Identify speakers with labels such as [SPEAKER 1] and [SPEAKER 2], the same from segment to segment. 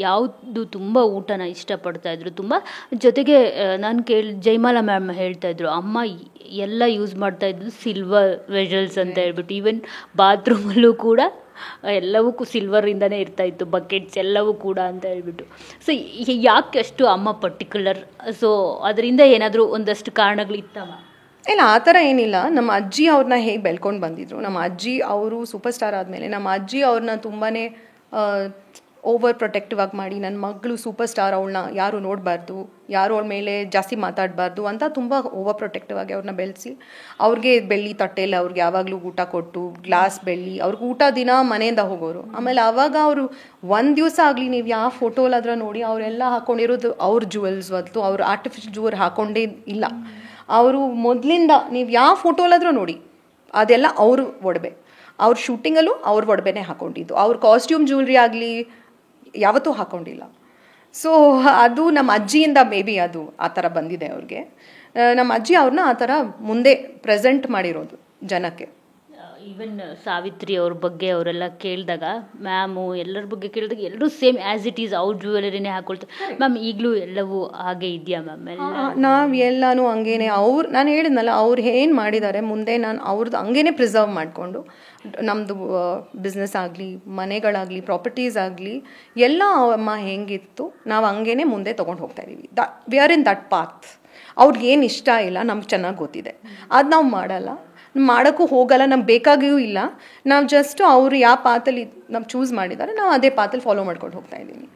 [SPEAKER 1] ಯಾವುದು ತುಂಬ ಊಟನ ಇಷ್ಟಪಡ್ತಾಯಿದ್ರು ತುಂಬ. ಜೊತೆಗೆ ನಾನು ಜೈಮಾಲಾ ಮ್ಯಾಮ್ ಹೇಳ್ತಾಯಿದ್ರು ಅಮ್ಮ ಎಲ್ಲ ಯೂಸ್ ಮಾಡ್ತಾಯಿದ್ದು ಸಿಲ್ವರ್ ವೆಜಲ್ಸ್ ಅಂತ ಹೇಳ್ಬಿಟ್ಟು, ಈವನ್ ಬಾತ್ರೂಮಲ್ಲೂ ಕೂಡ ಎಲ್ಲವೂ ಸಿಲ್ವರಿಂದನೇ ಇರ್ತಾಯಿತ್ತು, ಬಕೆಟ್ಸ್ ಎಲ್ಲವೂ ಕೂಡ ಅಂತ ಹೇಳ್ಬಿಟ್ಟು. ಸೊ ಯಾಕೆ ಅಷ್ಟು ಅಮ್ಮ ಪರ್ಟಿಕ್ಯುಲರ್? ಸೊ ಅದರಿಂದ ಏನಾದರೂ ಒಂದಷ್ಟು ಕಾರಣಗಳಿತ್ತಮ್ಮ?
[SPEAKER 2] ಇಲ್ಲ, ಆ ಥರ ಏನಿಲ್ಲ. ನಮ್ಮ ಅಜ್ಜಿ ಅವ್ರನ್ನ ಹೇಗೆ ಬೆಳ್ಕೊಂಡು ಬಂದಿದ್ರು, ನಮ್ಮ ಅಜ್ಜಿ ಅವರು ಸೂಪರ್ ಸ್ಟಾರ್ ಆದಮೇಲೆ ನಮ್ಮ ಅಜ್ಜಿ ಅವ್ರನ್ನ ತುಂಬಾ ಓವರ್ ಪ್ರೊಟೆಕ್ಟಿವ್ ಆಗಿ ಮಾಡಿ, ನನ್ನ ಮಗಳು ಸೂಪರ್ ಸ್ಟಾರ್, ಅವಳನ್ನ ಯಾರು ನೋಡಬಾರ್ದು, ಯಾರು ಅವಳ ಮೇಲೆ ಜಾಸ್ತಿ ಮಾತಾಡಬಾರ್ದು ಅಂತ ತುಂಬ ಓವರ್ ಪ್ರೊಟೆಕ್ಟಿವ್ ಆಗಿ ಅವ್ರನ್ನ ಬೆಳೆಸಿ, ಅವ್ರಿಗೆ ಬೆಳ್ಳಿ ತಟ್ಟೆಯಲ್ಲಿ ಅವ್ರಿಗೆ ಯಾವಾಗಲೂ ಊಟ ಕೊಟ್ಟು, ಗ್ಲಾಸ್ ಬೆಳ್ಳಿ, ಅವ್ರಿಗೆ ಊಟ ದಿನ ಮನೆಯಿಂದ ಹೋಗೋರು. ಆಮೇಲೆ ಆವಾಗ ಅವರು ಒಂದು ದಿವಸ ಆಗಲಿ ನೀವು ಯಾವ ಫೋಟೋಲಾದ್ರೆ ನೋಡಿ ಅವರೆಲ್ಲ ಹಾಕ್ಕೊಂಡಿರೋದು ಅವ್ರ ಜುವೆಲ್ಸ್ ಹೊತ್ತು ಅವ್ರು ಆರ್ಟಿಫಿಷಿಯಲ್ ಜುವೆಲ್ ಹಾಕ್ಕೊಂಡೇ ಇಲ್ಲ. ಅವರು ಮೊದಲಿಂದ ನೀವು ಯಾವ ಫೋಟೋಲಾದ್ರೂ ನೋಡಿ ಅದೆಲ್ಲ ಅವರು ಒಡವೆ, ಅವ್ರ ಶೂಟಿಂಗಲ್ಲೂ ಅವ್ರ ಒಡವೆನೇ ಹಾಕ್ಕೊಂಡಿದ್ದು, ಅವ್ರ ಕಾಸ್ಟ್ಯೂಮ್ ಜ್ಯುವೆಲ್ರಿ ಆಗಲಿ ಯಾವತ್ತೂ ಹಾಕ್ಕೊಂಡಿಲ್ಲ. ಸೊ ಅದು ನಮ್ಮ ಅಜ್ಜಿಯಿಂದ ಮೇ ಬಿ ಅದು ಆ ಥರ ಬಂದಿದೆ ಅವ್ರಿಗೆ. ನಮ್ಮ ಅಜ್ಜಿ ಅವ್ರನ್ನ ಆ ಥರ ಮುಂದೆ ಪ್ರೆಸೆಂಟ್ ಮಾಡಿರೋದು ಜನಕ್ಕೆ.
[SPEAKER 1] ಈವನ್ ಸಾವಿತ್ರಿ ಅವ್ರ ಬಗ್ಗೆ ಅವರೆಲ್ಲ ಕೇಳಿದಾಗ, ಮ್ಯಾಮು ಎಲ್ಲರ ಬಗ್ಗೆ ಕೇಳಿದಾಗ ಎಲ್ಲರೂ ಸೇಮ್ ಆ್ಯಸ್ ಇಟ್ ಈಸ್ ಅವ್ರ ಜ್ಯುವೆಲರಿನೇ ಹಾಕೊಳ್ತಾರೆ. ಮ್ಯಾಮ್ ಈಗಲೂ ಎಲ್ಲವೂ ಹಾಗೆ ಇದೆಯಾ ಮ್ಯಾಮ್?
[SPEAKER 2] ನಾವು ಎಲ್ಲನೂ ಹಂಗೇನೆ, ನಾನು ಹೇಳಿದ್ನಲ್ಲ ಅವ್ರು ಏನು ಮಾಡಿದ್ದಾರೆ ಮುಂದೆ ನಾನು ಅವ್ರದ್ದು ಹಂಗೇನೆ ಪ್ರಿಸರ್ವ್ ಮಾಡಿಕೊಂಡು ನಮ್ಮದು ಬಿಸ್ನೆಸ್ ಆಗಲಿ, ಮನೆಗಳಾಗಲಿ, ಪ್ರಾಪರ್ಟೀಸ್ ಆಗಲಿ ಎಲ್ಲ ಅಮ್ಮ ಹೆಂಗಿತ್ತು ನಾವು ಹಂಗೇನೆ ಮುಂದೆ ತೊಗೊಂಡು ಹೋಗ್ತಾ ಇದ್ದೀವಿ. We are in that path. ಅವ್ರಿಗೇನು ಇಷ್ಟ ಇಲ್ಲ ನಮ್ಗೆ ಚೆನ್ನಾಗಿ ಗೊತ್ತಿದೆ, ಅದು ನಾವು ಮಾಡಲ್ಲ, ಮಾಡೋಕ್ಕೂ ಹೋಗಲ್ಲ, ನಮ್ಗೆ ಬೇಕಾಗಿಯೂ ಇಲ್ಲ. ನಾವು ಜಸ್ಟ್ ಅವರು ಯಾವ ಪಾತಲ್ಲಿ ನಾವು ಚೂಸ್ ಮಾಡಿದ್ದಾರೆ ನಾವು ಅದೇ ಪಾತಲ್ಲಿ ಫಾಲೋ ಮಾಡ್ಕೊಂಡು ಹೋಗ್ತಾ ಇದ್ದೀನಿ.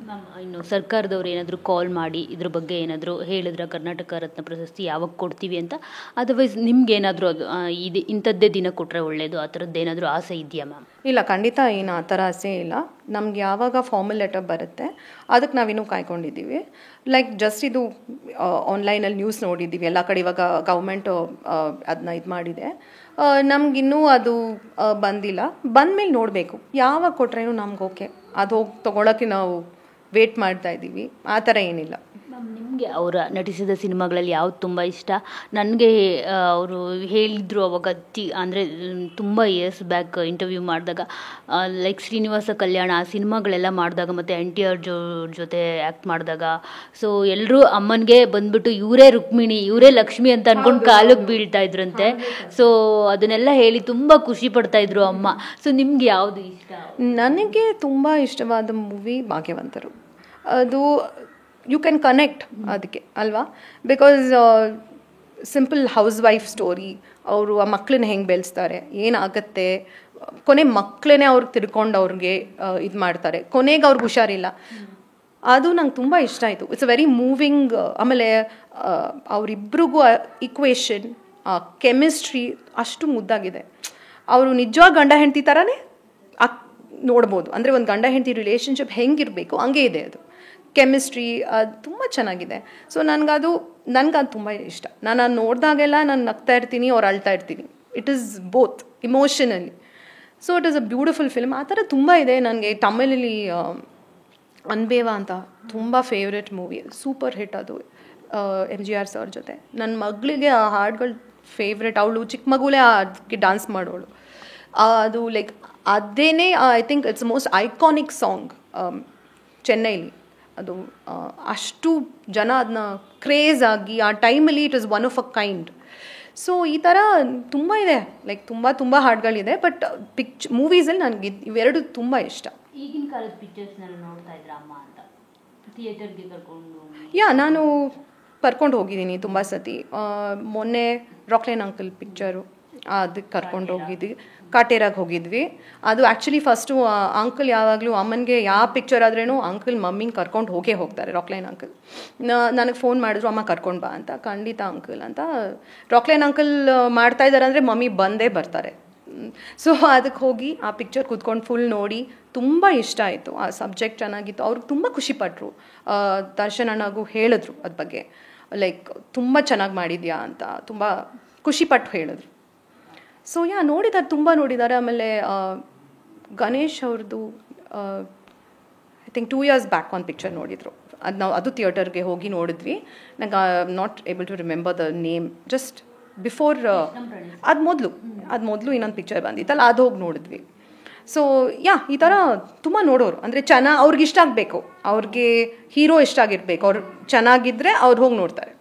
[SPEAKER 1] ಮ್ಯಾಮ್, ಇನ್ನು ಸರ್ಕಾರದವ್ರು ಏನಾದರೂ ಕಾಲ್ ಮಾಡಿ ಇದ್ರ ಬಗ್ಗೆ ಏನಾದರೂ ಹೇಳಿದ್ರೆ ಕರ್ನಾಟಕ ರತ್ನ ಪ್ರಶಸ್ತಿ ಯಾವಾಗ ಕೊಡ್ತೀವಿ ಅಂತ, ಅದರ್ವೈಸ್ ನಿಮ್ಗೆ ಏನಾದರೂ ಅದು ಇದು ಇಂಥದ್ದೇ ದಿನ ಕೊಟ್ಟರೆ ಒಳ್ಳೆಯದು, ಆ ಥರದ್ದು ಏನಾದರೂ ಆಸೆ ಇದೆಯಾ ಮ್ಯಾಮ್?
[SPEAKER 2] ಇಲ್ಲ, ಖಂಡಿತ ಏನು ಆ ಥರ ಆಸೆ ಇಲ್ಲ. ನಮ್ಗೆ ಯಾವಾಗ ಫಾರ್ಮಲ್ ಲೆಟರ್ ಬರುತ್ತೆ ಅದಕ್ಕೆ ನಾವಿನ್ನೂ ಕಾಯ್ಕೊಂಡಿದ್ದೀವಿ. ಲೈಕ್ ಜಸ್ಟ್ ಇದು ಆನ್ಲೈನಲ್ಲಿ ನ್ಯೂಸ್ ನೋಡಿದ್ದೀವಿ, ಎಲ್ಲ ಕಡೆ ಇವಾಗ ಗೌರ್ಮೆಂಟು ಅದನ್ನ ಇದು ಮಾಡಿದೆ. ನಮಗಿನ್ನೂ ಅದು ಬಂದಿಲ್ಲ. ಬಂದಮೇಲೆ ನೋಡಬೇಕು, ಯಾವಾಗ ಕೊಟ್ರೇನು ನಮ್ಗೆ ಓಕೆ, ಅದು ಹೋಗಿ ತೊಗೊಳಕ್ಕೆ ನಾವು ವೇಟ್ ಮಾಡ್ತಾ ಇದ್ದೀವಿ. ಆ ಥರ ಏನಿಲ್ಲ.
[SPEAKER 1] ಮ್ಯಾಮ್, ನಿಮಗೆ ಅವರ ನಟಿಸಿದ ಸಿನಿಮಾಗಳಲ್ಲಿ ಯಾವ್ದು ತುಂಬ ಇಷ್ಟ? ನನಗೆ ಅವರು ಹೇಳಿದರು ಅವಾಗ ಅಂದರೆ ತುಂಬ ಇಯರ್ಸ್ ಬ್ಯಾಕ್ ಇಂಟರ್ವ್ಯೂ ಮಾಡಿದಾಗ, ಲೈಕ್ ಶ್ರೀನಿವಾಸ ಕಲ್ಯಾಣ ಆ ಸಿನಿಮಾಗಳೆಲ್ಲ ಮಾಡಿದಾಗ ಮತ್ತು NTR ಜೊತೆ ಆ್ಯಕ್ಟ್ ಮಾಡಿದಾಗ, ಸೊ ಎಲ್ಲರೂ ಅಮ್ಮನಿಗೆ ಬಂದ್ಬಿಟ್ಟು ಇವರೇ ರುಕ್ಮಿಣಿ, ಇವರೇ ಲಕ್ಷ್ಮಿ ಅಂತ ಅಂದ್ಕೊಂಡು ಕಾಲಿಗೆ ಬೀಳ್ತಾ ಇದ್ರಂತೆ. ಸೊ ಅದನ್ನೆಲ್ಲ ಹೇಳಿ ತುಂಬ ಖುಷಿ ಪಡ್ತಾಯಿದ್ರು ಅಮ್ಮ. ಸೊ ನಿಮ್ಗೆ ಯಾವುದು ಇಷ್ಟ?
[SPEAKER 2] ನನಗೆ ತುಂಬ ಇಷ್ಟವಾದ ಮೂವಿ ಭಾಗ್ಯವಂತರು. ಅದು ಯು ಕ್ಯಾನ್ ಕನೆಕ್ಟ್ ಅದಕ್ಕೆ ಅಲ್ವಾ, because simple house wife story. ಅವರು ಆ ಮಕ್ಕಳನ್ನ ಹೆಂಗೆ ಬೆಳೆಸ್ತಾರೆ, ಏನಾಗತ್ತೆ, ಕೊನೆ ಮಕ್ಕಳೇ ಅವ್ರಿಗೆ ತಿರ್ಕೊಂಡು ಅವ್ರಿಗೆ ಇದು ಮಾಡ್ತಾರೆ, ಕೊನೆಗೆ ಅವ್ರಿಗೆ ಹುಷಾರಿಲ್ಲ. ಅದು ನಂಗೆ ತುಂಬ ಇಷ್ಟ ಆಯಿತು. It's a very moving. ಆಮೇಲೆ ಅವರಿಬ್ರಿಗೂ ಈಕ್ವೇಷನ್, ಕೆಮಿಸ್ಟ್ರಿ ಅಷ್ಟು ಮುದ್ದಾಗಿದೆ. ಅವರು ನಿಜವಾಗ ಗಂಡ ಹೆಂಡತಿ ಥರನೇ ನೋಡ್ಬೋದು. ಅಂದರೆ ಒಂದು ಗಂಡ ಹೆಂಡತಿ ರಿಲೇಷನ್ಶಿಪ್ ಹೆಂಗಿರಬೇಕು ಹಂಗೆ ಇದೆ ಅದು. ಕೆಮಿಸ್ಟ್ರಿ ಅದು ತುಂಬ ಚೆನ್ನಾಗಿದೆ. ಸೊ ನನಗದು ತುಂಬ ಇಷ್ಟ. ನಾನು ಅದು ನೋಡಿದಾಗೆಲ್ಲ ನಾನು ನಗ್ತಾ ಇರ್ತೀನಿ, ಅವ್ರು ಅಳ್ತಾ ಇರ್ತೀನಿ. It is both emotionally. So it is a beautiful film. ಆ ಥರ ತುಂಬ ಇದೆ. ನನಗೆ ತಮಿಳಲ್ಲಿ ಅನ್ಬೇವಾ ಅಂತ ತುಂಬ ಫೇವ್ರೆಟ್ ಮೂವಿ, ಸೂಪರ್ ಹಿಟ್ ಅದು, MGR ಸರ್ ಜೊತೆ. ನನ್ನ ಮಗಳಿಗೆ ಆ ಹಾಡುಗಳು ಫೇವ್ರೆಟ್. ಅವಳು ಚಿಕ್ಕ ಮಗುಲೇ ಅದಕ್ಕೆ ಡ್ಯಾನ್ಸ್ ಮಾಡೋಳು. ಅದು ಲೈಕ್ ಅದೇನೇ I think it's most iconic song ಚೆನ್ನೈಲಿ. ಅದು ಅಷ್ಟು ಜನ ಅದನ್ನ ಕ್ರೇಜ್ ಆಗಿ ಆ ಟೈಮಲ್ಲಿ it is one of a kind. So ಈ ಥರ ತುಂಬ ಇದೆ, ಲೈಕ್ ತುಂಬ ಹಾಡುಗಳಿದೆ. ಬಟ್ ಮೂವೀಸಲ್ಲಿ ನನಗೆ ಇವೆರಡು ತುಂಬ ಇಷ್ಟ.
[SPEAKER 1] ಈಗಿನ ಕಾಲದ ಪಿಕ್ಚರ್ಸ್ನೆಲ್ಲ ನೋಡ್ತಾ ಇದ್ರ ಅಮ್ಮ ಅಂತ ಥಿಯೇಟರ್ಗೆ ಕರ್ಕೊಂಡು?
[SPEAKER 2] ನಾನು ಕರ್ಕೊಂಡು ಹೋಗಿದ್ದೀನಿ ತುಂಬ ಸತಿ. ಮೊನ್ನೆ ರಾಕ್ಲೈನ್ ಅಂಕಲ್ ಪಿಕ್ಚರು ಅದಕ್ಕೆ ಕರ್ಕೊಂಡು ಹೋಗಿದ್ವಿ, ಕಾಟೇರಾಗಿ ಹೋಗಿದ್ವಿ. ಅದು ಆ್ಯಕ್ಚುಲಿ ಫಸ್ಟು ಅಂಕಲ್ ಯಾವಾಗಲೂ ಅಮ್ಮನಿಗೆ ಯಾವ ಪಿಕ್ಚರ್ ಆದ್ರೂ ಅಂಕಲ್ ಮಮ್ಮಿಂಗೆ ಕರ್ಕೊಂಡು ಹೋಗ್ತಾರೆ. ರಾಕ್ಲೈನ್ ಅಂಕಲ್ ನನಗೆ ಫೋನ್ ಮಾಡಿದ್ರು, ಅಮ್ಮ ಕರ್ಕೊಂಡು ಬಾ ಅಂತ. ಖಂಡಿತ ಅಂಕಲ್ ಅಂತ. ರಾಕ್ಲೈನ್ ಅಂಕಲ್ ಮಾಡ್ತಾ ಇದ್ದಾರೆ ಅಂದರೆ ಮಮ್ಮಿ ಬಂದೇ ಬರ್ತಾರೆ. ಸೊ ಅದಕ್ಕೆ ಹೋಗಿ ಆ ಪಿಕ್ಚರ್ ಕೂತ್ಕೊಂಡು ಫುಲ್ ನೋಡಿ ತುಂಬ ಇಷ್ಟ ಆಯಿತು. ಆ ಸಬ್ಜೆಕ್ಟ್ ಚೆನ್ನಾಗಿತ್ತು. ಅವ್ರಿಗೆ ತುಂಬ ಖುಷಿಪಟ್ಟರು. ದರ್ಶನ್ ಅಣ್ಣಗೂ ಹೇಳಿದ್ರು ಅದ್ರ ಬಗ್ಗೆ, ಲೈಕ್ ತುಂಬ ಚೆನ್ನಾಗಿ ಮಾಡಿದ್ಯಾ ಅಂತ ತುಂಬ ಖುಷಿಪಟ್ಟು ಹೇಳಿದ್ರು. ಸೊ ನೋಡಿದ್ದಾರೆ, ತುಂಬ ನೋಡಿದ್ದಾರೆ. ಆಮೇಲೆ ಗಣೇಶ್ ಅವ್ರದ್ದು ಐ ಥಿಂಕ್ 2 years ಬ್ಯಾಕ್ ಒಂದು ಪಿಕ್ಚರ್ ನೋಡಿದರು. ಅದು ಥಿಯೇಟರ್ಗೆ ಹೋಗಿ ನೋಡಿದ್ವಿ. ನಂಗೆ not able to remember the name. Just before ಅದು ಮೊದಲು ಇನ್ನೊಂದು ಪಿಕ್ಚರ್ ಬಂದಿತ್ತಲ್ಲ, ಅದು ಹೋಗಿ ನೋಡಿದ್ವಿ. ಸೊ ಈ ಥರ ತುಂಬ ನೋಡೋರು ಅಂದರೆ ಅವ್ರಿಗೆ ಇಷ್ಟ ಆಗಬೇಕು, ಅವ್ರಿಗೆ ಹೀರೋ ಇಷ್ಟ ಆಗಿರ್ಬೇಕು, ಅವ್ರು ಚೆನ್ನಾಗಿದ್ದರೆ ಅವ್ರು ಹೋಗಿ ನೋಡ್ತಾರೆ.